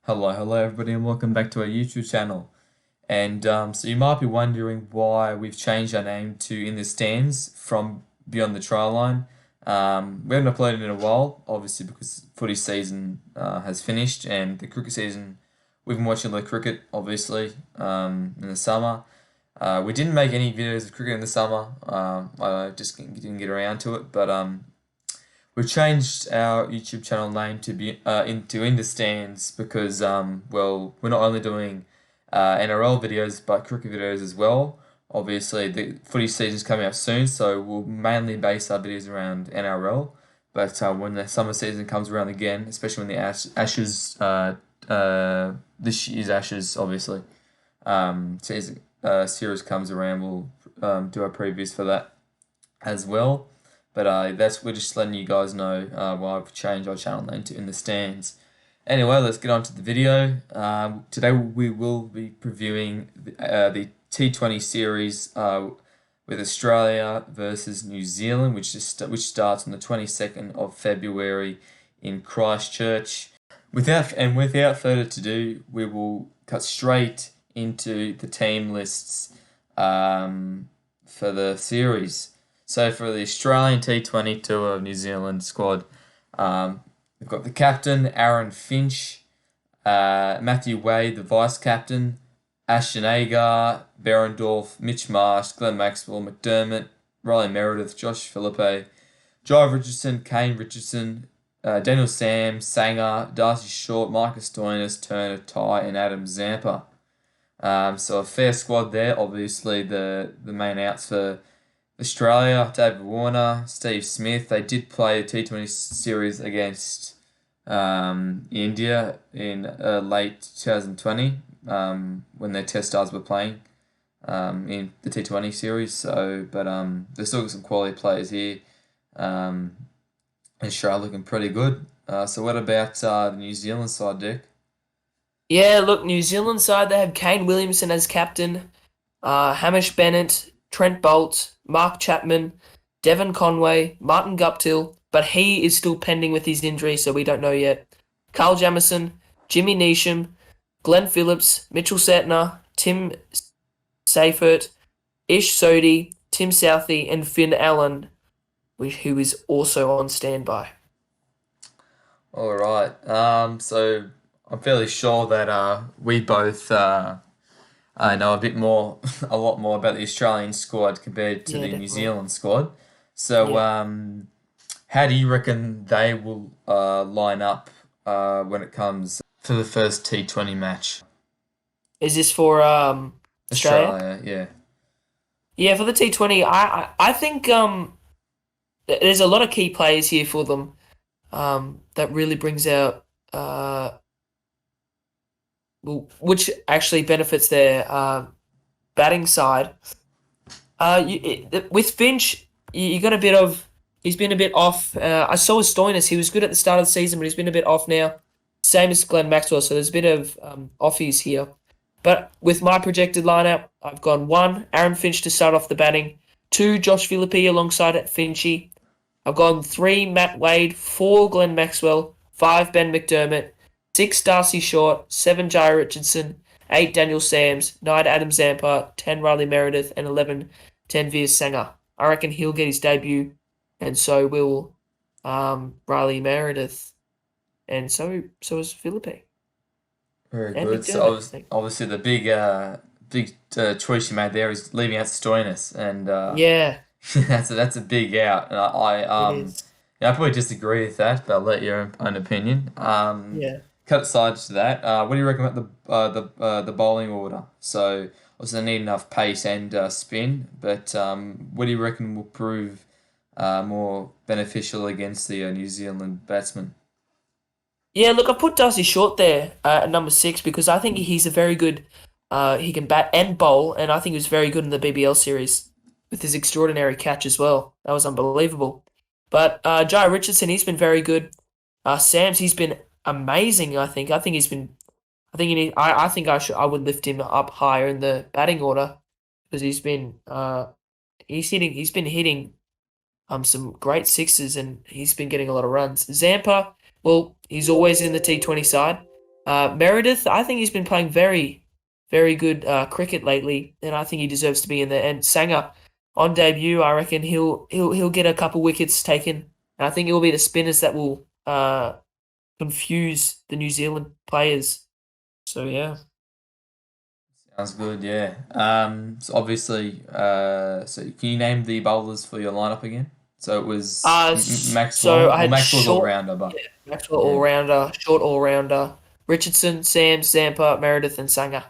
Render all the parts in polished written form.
Hello everybody, and welcome back to our YouTube channel. So you might be wondering why we've changed our name to In the Stands from Beyond the Try Line. We haven't uploaded in a while, obviously because footy season has finished and the cricket season. We've been watching the cricket, obviously, in the summer. We didn't make any videos of cricket in the summer. I just didn't get around to it, but we've changed our YouTube channel name to be into In the Stands because well, we're not only doing NRL videos but cricket videos as well. Obviously, the footy season's coming up soon, so we'll mainly base our videos around NRL. But when the summer season comes around again, especially when the Ashes, this year's Ashes, obviously, series comes around, we'll do our previews for that as well. But we're just letting you guys know why I've changed our channel name to In the Stands. Anyway, let's get on to the video. Today we will be previewing the T20 series with Australia versus New Zealand, which starts on the 22nd of February in Christchurch. Without further ado, we will cut straight into the team lists for the series. So for the Australian T20 tour of New Zealand squad, we've got the captain, Aaron Finch, Matthew Wade, the vice-captain, Ashton Agar, Berendorf, Mitch Marsh, Glenn Maxwell, McDermott, Riley Meredith, Josh Philippe, Jai Richardson, Kane Richardson, Daniel Sams, Sanger, Darcy Short, Marcus Stoinis, Turner, Ty, and Adam Zampa. So a fair squad there. Obviously, the main outs for Australia, David Warner, Steve Smith. They did play a T20 series against India in late 2020 when their test stars were playing in the T20 series. But there's still got some quality players here. And Australia looking pretty good. So what about the New Zealand side, Dick? Yeah, look, New Zealand side, they have Kane Williamson as captain, Hamish Bennett, Trent Bolt, Mark Chapman, Devon Conway, Martin Guptill, but he is still pending with his injury, so we don't know yet. Carl Jamieson, Jimmy Neesham, Glenn Phillips, Mitchell Settner, Tim Seifert, Ish Sodhi, Tim Southey, and Finn Allen, who is also on standby. All right. So I'm fairly sure that we both know a bit more, a lot more about the Australian squad compared to Yeah, the New definitely. Zealand squad. So, Yeah. how do you reckon they will line up when it comes for the first T20 match? Is this for Australia? Australia, yeah. Yeah, for the T20, I think there's a lot of key players here for them that really brings out which actually benefits their batting side. With Finch, you got a bit of he's been a bit off. I saw with Stoinis, he was good at the start of the season, but he's been a bit off now. Same as Glenn Maxwell, so there's a bit of offies here. But with my projected lineup, I've gone 1, Aaron Finch to start off the batting, 2, Josh Philippe alongside Finchy. I've gone 3, Matt Wade, 4, Glenn Maxwell, 5, Ben McDermott, 6, Darcy Short, 7, Jai Richardson, 8, Daniel Sams, 9, Adam Zampa, 10, Riley Meredith, and 11, Tanvir Sanger. I reckon he'll get his debut, and so will Riley Meredith, and so is Philippe Very and good. McDermott, I think. Obviously the big choice you made there is leaving out Stoinis, and Yeah, that's a big out. And it is. yeah, I probably disagree with that, but I'll let your own opinion. Yeah. Cut aside to that, what do you reckon about the bowling order? So obviously they need enough pace and spin, but what do you reckon will prove more beneficial against the New Zealand batsmen? Yeah, look, I put Darcy Short there at number 6 because I think he's a very good. He can bat and bowl, and I think he was very good in the BBL series with his extraordinary catch as well. That was unbelievable. But Jai Richardson, he's been very good. Sams, he's been amazing. I think he's been. I think he need, I think I would lift him up higher in the batting order because he's been hitting some great sixes and he's been getting a lot of runs. Zampa, well, he's always in the T20 side. Meredith, I think he's been playing very, very good cricket lately, and I think he deserves to be in there. And Sanger, on debut, I reckon he'll get a couple wickets taken, and I think it will be the spinners that will confuse the New Zealand players. So yeah. Sounds good, yeah. So obviously, so can you name the bowlers for your lineup again? So it was So Maxwell. I Well, had Maxwell's all short, rounder, but yeah, Maxwell all yeah, rounder, short all rounder, Richardson, Sam, Zampa, Meredith, and Sanger.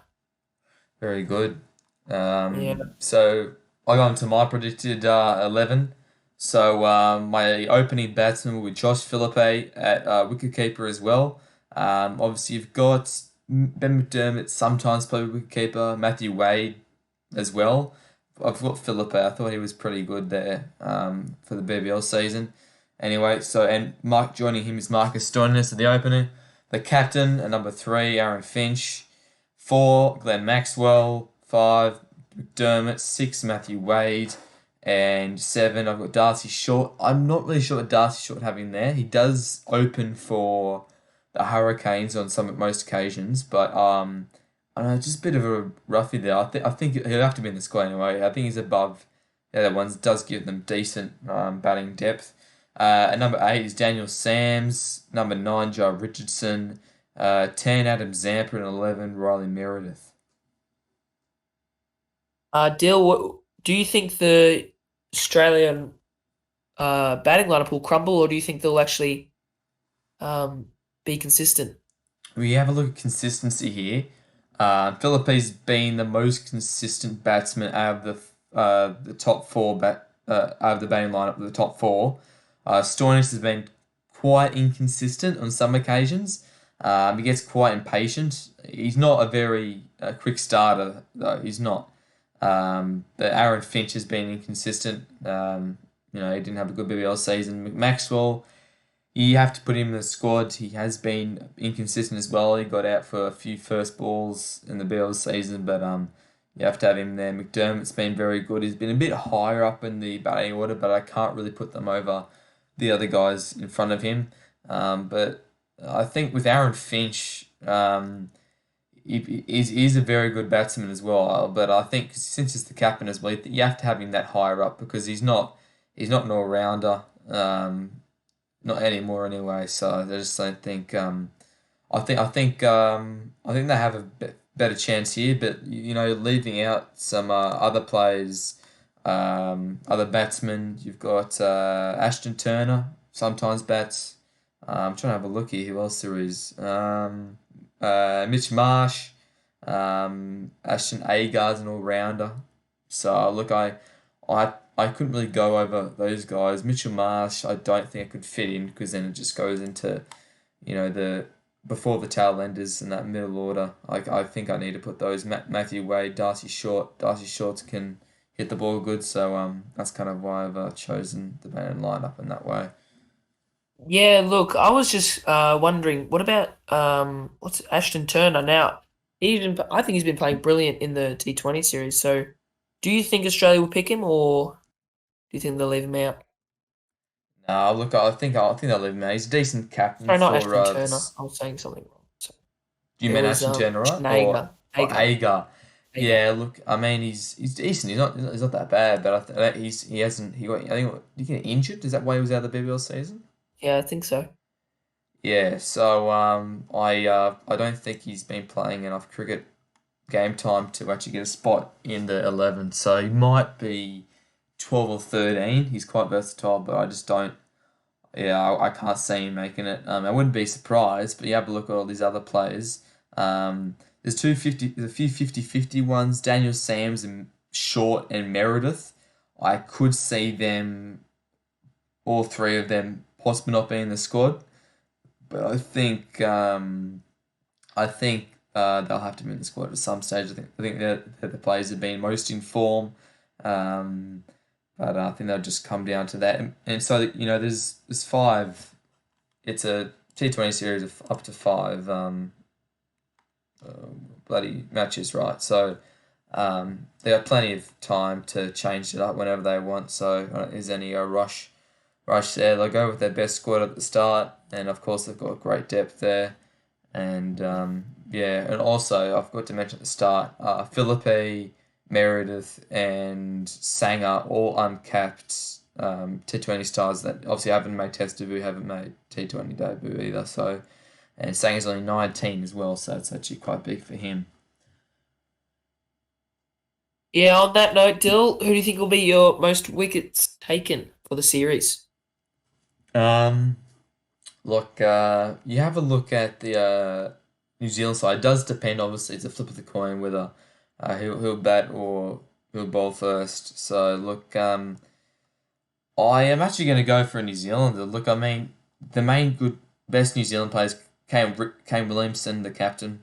very good. Yeah. So I got into my predicted 11. So my opening batsman will be Josh Philippe at wicketkeeper as well. Obviously you've got Ben McDermott sometimes play wicketkeeper, Matthew Wade as well. I've got Philippe. I thought he was pretty good there for the BBL season. Anyway, so and Mike joining him is Marcus Stoinis at the opener. The captain at number 3, Aaron Finch. 4, Glenn Maxwell. 5, McDermott. 6, Matthew Wade. And 7, I've got Darcy Short. I'm not really sure what Darcy Short having there. He does open for the Hurricanes on most occasions, but I don't know, just a bit of a roughie there. I think he'll have to be in the squad anyway. I think he's above the other ones. It does give them decent batting depth. At number 8 is Daniel Sams. Number 9, Joe Richardson. 10, Adam Zampa. And 11, Riley Meredith. Dill, do you think the Australian batting lineup will crumble, or do you think they'll actually be consistent? We have a look at consistency here. Philippe's been the most consistent batsman out of the top four out of the batting lineup of the top four. Stoinis has been quite inconsistent on some occasions. He gets quite impatient. He's not a very quick starter though. He's not. But Aaron Finch has been inconsistent. He didn't have a good BBL season. Maxwell, you have to put him in the squad. He has been inconsistent as well. He got out for a few first balls in the BBL season, but you have to have him there. McDermott's been very good. He's been a bit higher up in the batting order, but I can't really put them over the other guys in front of him. But I think with Aaron Finch, he's a very good batsman as well. But I think since he's the captain as well, you have to have him that higher up because he's not an all rounder. Not anymore anyway. So I just don't think. I think they have a better chance here, but leaving out some other players, other batsmen. You've got Ashton Turner sometimes bats. I'm trying to have a look here. Who else there is? Mitch Marsh, Ashton Agar's an all rounder. So look, I couldn't really go over those guys. Mitchell Marsh, I don't think I could fit in because then it just goes into, the before the tail enders in that middle order. I think I need to put those Matthew Wade, Darcy Short. Darcy Shorts can hit the ball good, so that's kind of why I've chosen the band lineup in that way. Yeah, look, I was just wondering, what about what's Ashton Turner now? I think he's been playing brilliant in the T20 series. So, do you think Australia will pick him, or do you think they'll leave him out? No, look, I think they'll leave him out. He's a decent captain Sorry, not for. Ashton Turner. I was saying something wrong. So, You it mean was Ashton Turner, right? Ashton Or Agar. Agar. Agar? Agar. Yeah, look, I mean he's decent. He's not that bad, but he hasn't he got I think did he get injured? Is that why he was out of the BBL season? Yeah, I think so. Yeah, so I don't think he's been playing enough cricket game time to actually get a spot in the 11. So he might be 12 or 13. He's quite versatile, but I just don't. Yeah, I can't see him making it. I wouldn't be surprised, but you have a look at all these other players. There's a few 50-50 ones. Daniel Sams and Short and Meredith. I could see them, all three of them, possibly not being in the squad. But I think they'll have to be in the squad at some stage. I think they're the players that have been most in form. Um, but I think they'll just come down to that. And so there's five. It's a T20 series of up to five bloody matches, right? So they got plenty of time to change it up whenever they want. So I don't think there's any rush there. They'll go with their best squad at the start, and of course they've got great depth there. And yeah, and also I forgot to mention at the start, Philippe, Meredith, and Sanger, all uncapped T20 stars that obviously haven't made Test debut, haven't made T20 debut either. So, and Sanger's only 19 as well, so it's actually quite big for him. Yeah, on that note, Dill, who do you think will be your most wickets taken for the series? Um, Look, you have a look at the New Zealand side. It does depend, obviously, it's a flip of the coin whether he'll bat or he'll bowl first. So, look, I am actually going to go for a New Zealander. Look, I mean, the main good, best New Zealand players Kane Williamson, the captain.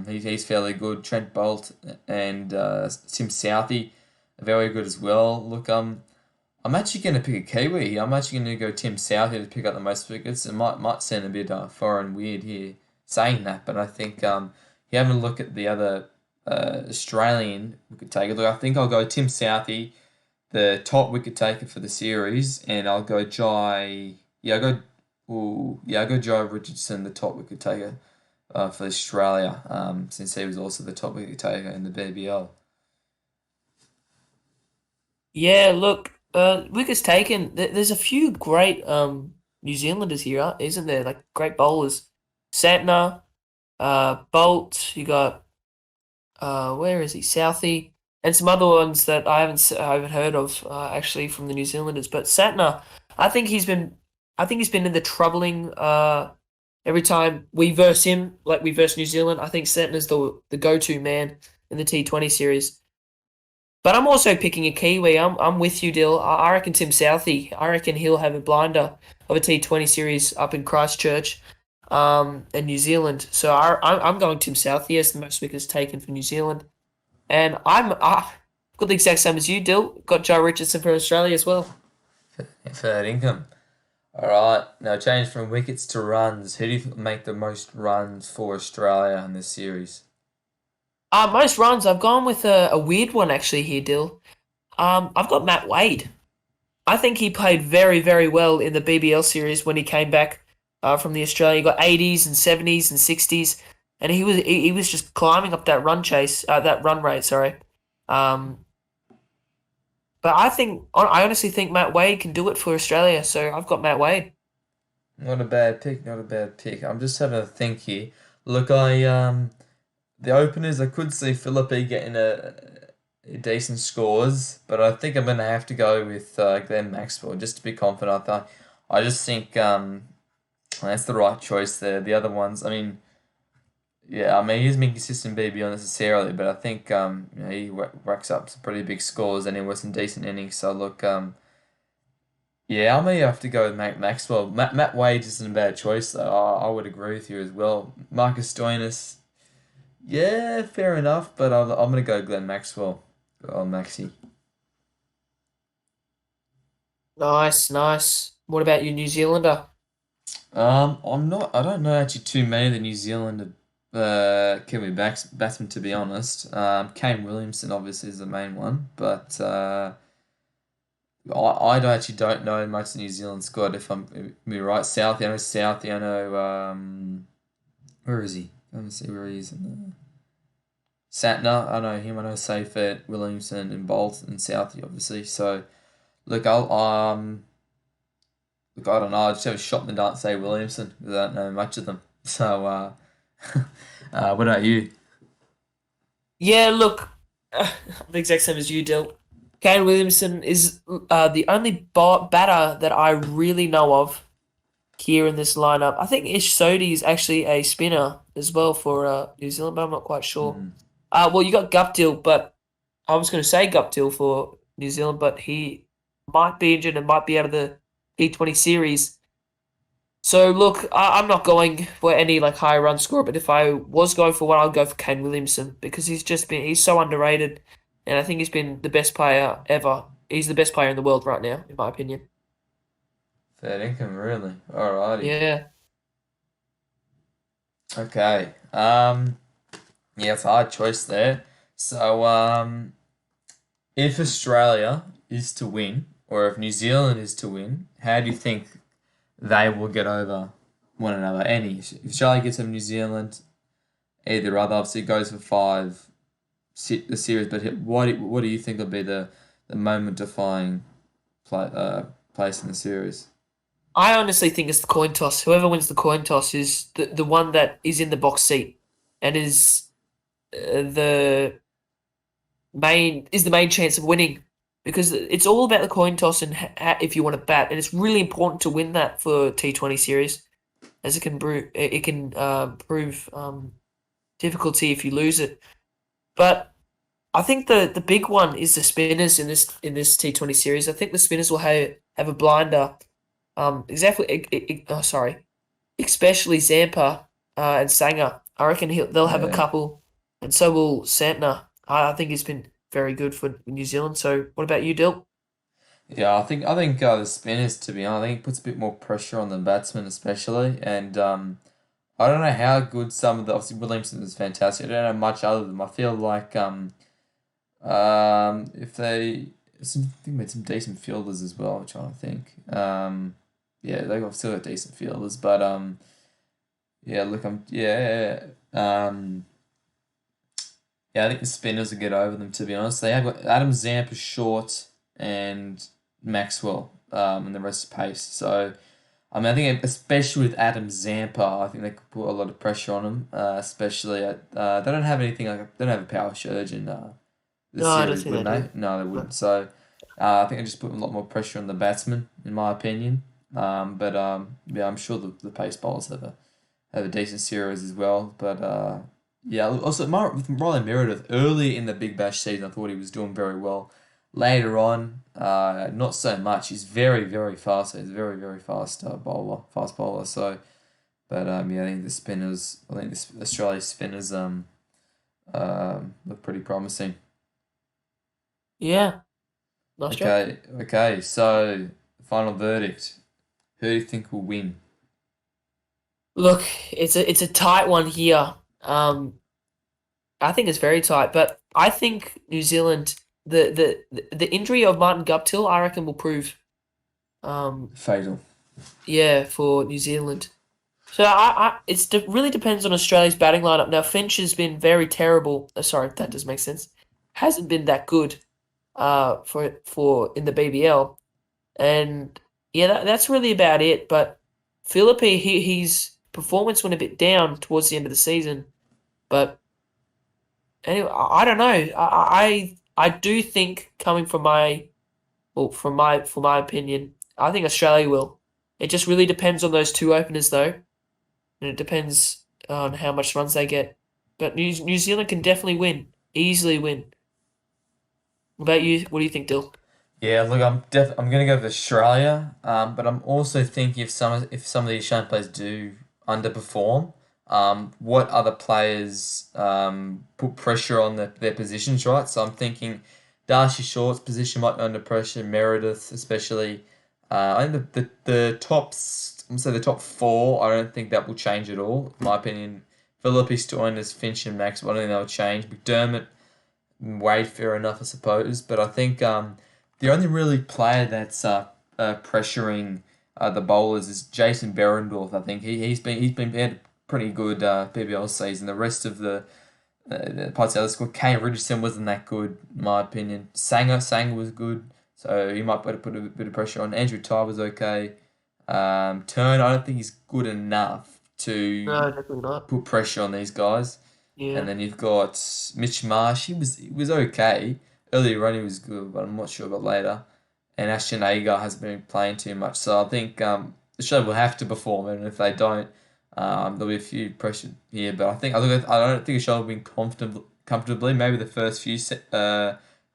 He's fairly good. Trent Bolt and Tim Southey, very good as well. Look, I'm actually going to pick a Kiwi here. I'm actually going to go Tim Southey to pick up the most wickets. It might sound a bit foreign weird here saying that, but I think you have a look at the other Australian wicket taker. Look, I think I'll go Tim Southey, the top wicket taker for the series, and I'll go Jai. Yeah, I'll go Jai Richardson, the top wicket taker for Australia, since he was also the top wicket taker in the BBL. Yeah, look, wickets taken. There's a few great New Zealanders here, isn't there? Like great bowlers. Santner, Bolt. You got where is he? Southey, and some other ones that I haven't heard of actually from the New Zealanders. But Santner, I think he's been I think he's been in the troubling every time we verse him, like we verse New Zealand. I think Santner's the go-to man in the T20 series. But I'm also picking a Kiwi. I'm with you, Dill. I reckon Tim Southey. I reckon he'll have a blinder of a T20 series up in Christchurch, in New Zealand. So I'm going Tim Southey as the most wickets taken for New Zealand, and I've got the exact same as you, Dill. Got Joe Richardson for Australia as well. For that income. All right, now change from wickets to runs. Who do you think will make the most runs for Australia in this series? Most runs. I've gone with a weird one actually here, Dill. I've got Matt Wade. I think he played very, very well in the BBL series when he came back from the Australia. He got 80s and 70s and 60s, and he was just climbing up that that run rate. Sorry, um, but I honestly think Matt Wade can do it for Australia. So I've got Matt Wade. Not a bad pick, not a bad pick. I'm just having a think here. Look, I the openers I could see Philippe getting a decent scores, but I think I'm gonna have to go with Glenn Maxwell just to be confident. I just think that's the right choice there. The other ones, I mean, yeah, I mean he hasn't been consistent BBL necessarily, but I think he racks up some pretty big scores and he was some decent innings. So look, yeah, I may have to go with Maxwell. Matt Wade isn't a bad choice though. I would agree with you as well. Marcus Stoinis, yeah, fair enough, but I'm gonna go Glenn Maxwell. Oh, Maxi. Nice, nice. What about you, New Zealander? I'm not. I don't know actually too many of the New Zealand Kiwi batsmen to be honest. Kane Williamson obviously is the main one, but I don't know much of the New Zealand squad. If I'm be right, Southie. I know Southie. I know where is he? Let me see where he is in the Santner. I know him. I know Seyfert, Williamson, and Bolt and Southie obviously. So look, I don't know. I just have a shot in the dark, say Williamson, because I don't know much of them. So, what about you? Yeah, look, I'm the exact same as you, Dill. Kane Williamson is the only batter that I really know of here in this lineup. I think Ish Sodhi is actually a spinner as well for New Zealand, but I'm not quite sure. Mm, Well, you got Guptill, but I was going to say Guptill for New Zealand, but he might be injured and might be out of the T20 series. So look, I'm not going for any like high run score, but if I was going for one, I'd go for Kane Williamson because he's so underrated, and I think he's been the best player ever. He's the best player in the world right now, in my opinion. fair income, really. Alrighty. Yeah. Okay. Yeah, it's a hard choice there. So, if Australia is to win, or if New Zealand is to win, how do you think they will get over? one another. Any if Australia gets over New Zealand, either or other. Obviously, it goes for five. The series, but what do you think will be the moment defying place in the series? I honestly think it's the coin toss. Whoever wins the coin toss is the one that is in the box seat and the the main chance of winning because it's all about the coin toss and if you want to bat, and it's really important to win that for T20 series as it can prove difficulty if you lose it. But I think the big one is the spinners in this T20 series. I think the spinners will have a blinder. Sorry, especially Zampa and Sanger. I reckon they'll have a Yeah, couple, and so will Santner. I think he's been very good for New Zealand. So, what about you, Dill? yeah. I think the spinners, to be honest, I think it puts a bit more pressure on the batsmen, especially, and I don't know how good some of the obviously Williamson is fantastic. I don't know much other than them. I feel like if they I think made some decent fielders as well. I'm trying to think. Yeah, they got still got decent fielders, but yeah, look, yeah, I think the spinners will get over them. To be honest, they have got Adam Zampa short and Maxwell, and the rest is pace. So, I mean, I think especially with Adam Zampa, I think they could put a lot of pressure on him. Especially at they don't have anything like they don't have a power surge in the No, I don't series, think would they they? do. No, they No. wouldn't. So, I think I just put a lot more pressure on the batsman, in my opinion. But yeah, I'm sure the pace bowlers have a decent series as well. But yeah, also with Riley Meredith early in the Big Bash season, I thought he was doing very well. Later on, not so much. He's very fast. He's a very fast fast bowler. So, but yeah, I think the Australia spinners look pretty promising. Yeah, nice job. Okay. So, final verdict. Who do you think will win? Look, it's a tight one here. Um, I think it's very tight, but I think New Zealand the injury of Martin Guptill, I reckon will prove um Fatal. yeah for New Zealand. So really depends on Australia's batting lineup. Now Finch has been very terrible. Sorry, that does make sense. Hasn't been that good for in the BBL, and yeah, that's really about it. But Philippe, his performance went a bit down towards the end of the season. But anyway, I don't know. I do think coming from my opinion, I think Australia will. It just really depends on those two openers though, and it depends on how much runs they get. But New Zealand can definitely win, easily win. What about you? What do you think, Dill? Yeah, look, I'm gonna go with Australia, but I'm also thinking if some of these Australian players do underperform, what other players put pressure on their positions, right? So I'm thinking Darcy Short's position might be under pressure, Meredith especially. I think I'm say the top four. I don't think that will change at all. In my opinion, Philippi, Stoinis, Finch, and Max. I don't think that will change. McDermott. Wade, fair enough, I suppose. But I think the only really player that's pressuring the bowlers is Jason Berendorf. I think he had a pretty good PBL season. The rest of the parts of the other squad, Kane Richardson wasn't that good, in my opinion. Sanger was good, so he might better put a bit of pressure on. Andrew Ty was okay. Turn, I don't think he's good enough to No, definitely not. put pressure on these guys. And Yeah, then you've got Mitch Marsh. He was okay. Earlier on he was good, but I'm not sure about later. And Ashton Agar has been playing too much. So I think Australia will have to perform, and if they don't, there'll be a few pressure here. But I don't think Australia will win comfortably. Maybe the first few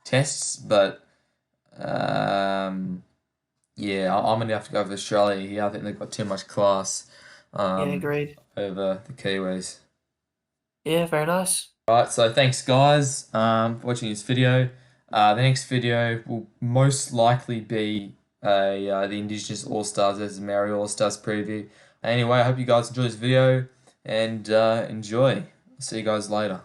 tests, but um, yeah, I'm gonna have to go with Australia here. I think they've got too much class yeah, um, agreed. over the Kiwis. Yeah, very nice. Right, so thanks guys for watching this video. The next video will most likely be the Indigenous All Stars as a Maori All Stars preview. Anyway, I hope you guys enjoy this video and enjoy. See you guys later.